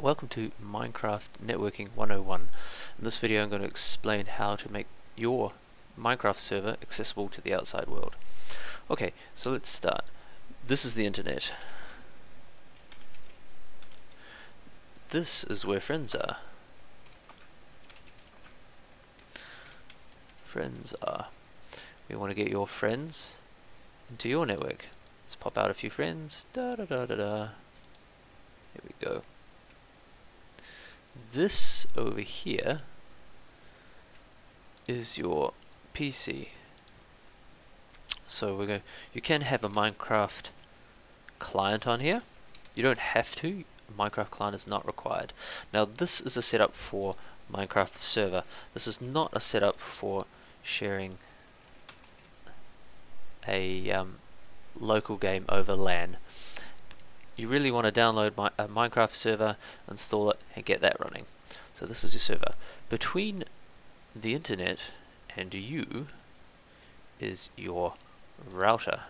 Welcome to Minecraft Networking 101. In this video I'm going to explain how to make your Minecraft server accessible to the outside world. Okay, so let's start. This is the internet. This is where friends are. Friends are. We want to get your friends into your network. Let's pop out a few friends. Da da da da da. Here we go. This over here is your PC. So you can have a Minecraft client on here. You don't have to. Minecraft client is not required. Now this is a setup for Minecraft server. This is not a setup for sharing a local game over LAN. You really want to download a Minecraft server, install it, and get that running. So this is your server. Between the internet and you is your router.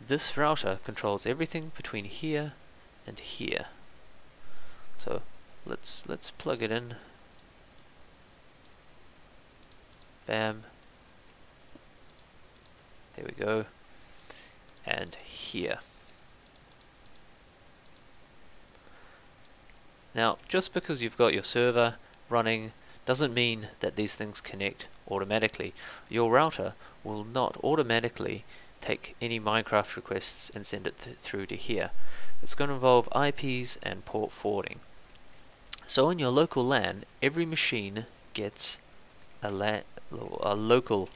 This router controls everything between here and here. So let's plug it in. Bam. There we go. And here. Now, just because you've got your server running doesn't mean that these things connect automatically. Your router will not automatically take any Minecraft requests and send it through to here. It's going to involve IPs and port forwarding. So in your local LAN, every machine gets a local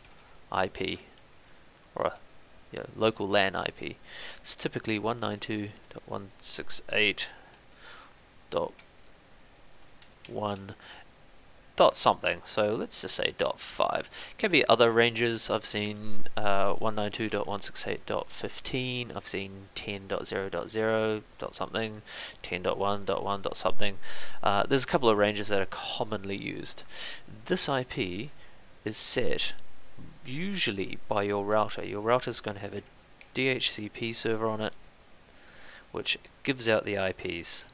IP, or a local LAN IP. It's typically 192.168.1 dot something, so let's just say .5. Can be other ranges. I've seen 192.168.15, I've seen 10.0.0 dot something, 10.1.1 dot something. There's a couple of ranges that are commonly used. This IP is set usually by your router. Your router is going to have a DHCP server on it, which gives out the IPs,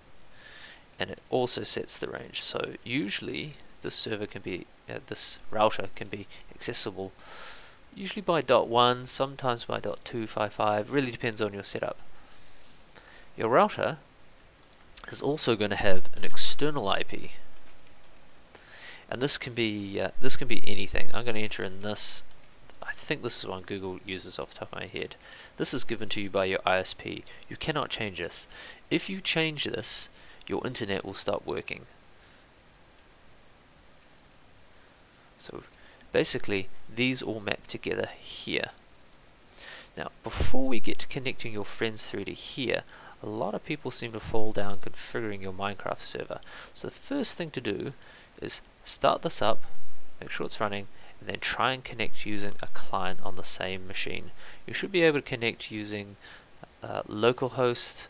and it also sets the range. So usually this server can be, this router can be accessible usually by .1, sometimes by .255. Really depends on your setup. Your router is also going to have an external IP, and this can be anything. I'm going to enter in this. I think this is one Google uses off the top of my head. This is given to you by your ISP. You cannot change this. If you change this, your internet will stop working. So basically these all map together here. Now before we get to connecting your friends through to here, a lot of people seem to fall down configuring your Minecraft server. So the first thing to do is start this up, make sure it's running, and then try and connect using a client on the same machine. You should be able to connect using localhost.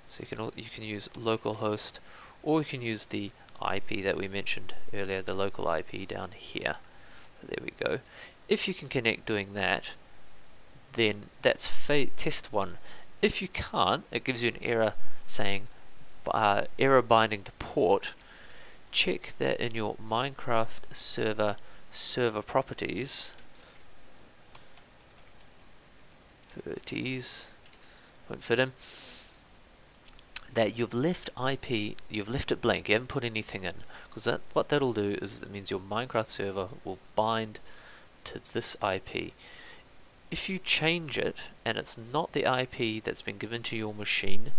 So you can use localhost, or you can use the IP that we mentioned earlier, the local IP down here. So there we go. If you can connect doing that, then that's test 1. If you can't, it gives you an error saying error binding to port. Check that in your Minecraft server properties. Won't fit in. That you've left it blank, you haven't put anything in, because what that'll do is that means your Minecraft server will bind to this IP. If you change it and it's not the IP that's been given to your machine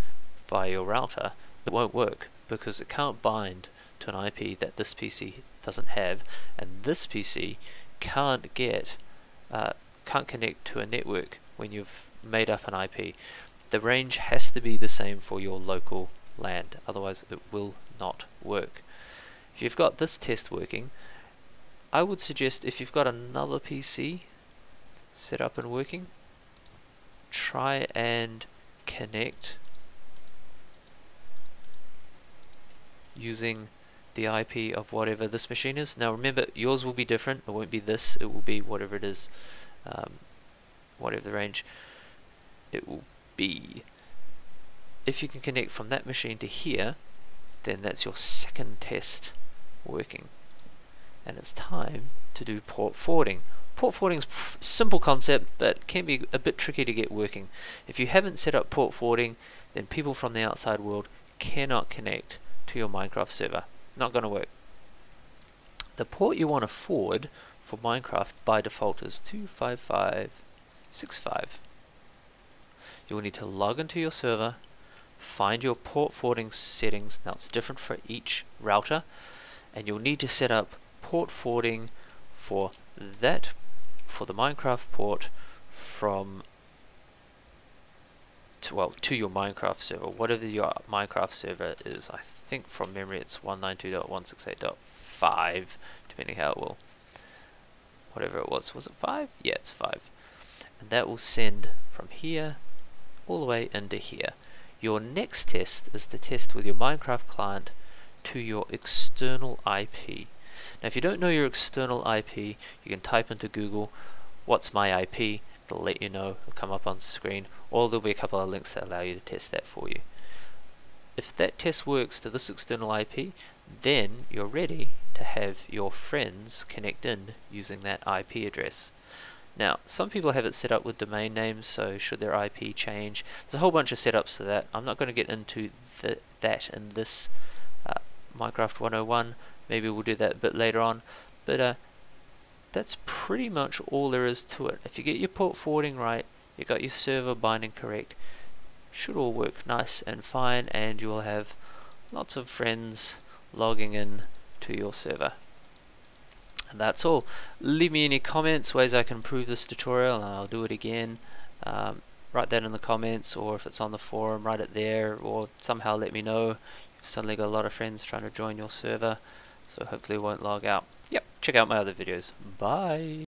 via your router, it won't work, because it can't bind to an IP that this PC doesn't have, and this PC can't connect to a network when you've made up an IP. The range has to be the same for your local LAN, otherwise it will not work. If you've got this test working, I would suggest if you've got another PC set up and working, try and connect using the IP of whatever this machine is. Now remember, yours will be different. It won't be this, it will be whatever it is, whatever the range. it will be. If you can connect from that machine to here, then that's your second test working. And it's time to do port forwarding. Port forwarding is a simple concept, but can be a bit tricky to get working. If you haven't set up port forwarding, then people from the outside world cannot connect to your Minecraft server. Not going to work. The port you want to forward for Minecraft by default is 25565. You'll need to log into your server, find your port forwarding settings. Now it's different for each router, and you'll need to set up port forwarding for the Minecraft port from to your Minecraft server, whatever your Minecraft server is. I think from memory it's 192.168.5, depending how it will, whatever it was it 5? Yeah, it's 5. And that will send from here all the way into here. Your next test is to test with your Minecraft client to your external IP. Now if you don't know your external IP, you can type into Google, what's my IP? It'll let you know, it'll come up on screen, or there'll be a couple of links that allow you to test that for you. If that test works to this external IP, then you're ready to have your friends connect in using that IP address. Now, some people have it set up with domain names, so should their IP change, there's a whole bunch of setups for that. I'm not going to get into that in this Minecraft 101. Maybe we'll do that a bit later on, but that's pretty much all there is to it. If you get your port forwarding right, you got your server binding correct, should all work nice and fine, and you'll have lots of friends logging in to your server. And that's all. Leave me any comments, ways I can improve this tutorial, and I'll do it again. Write that in the comments, or if it's on the forum, write it there, or somehow let me know. You've suddenly got a lot of friends trying to join your server, so hopefully it won't log out. Yep, check out my other videos. Bye!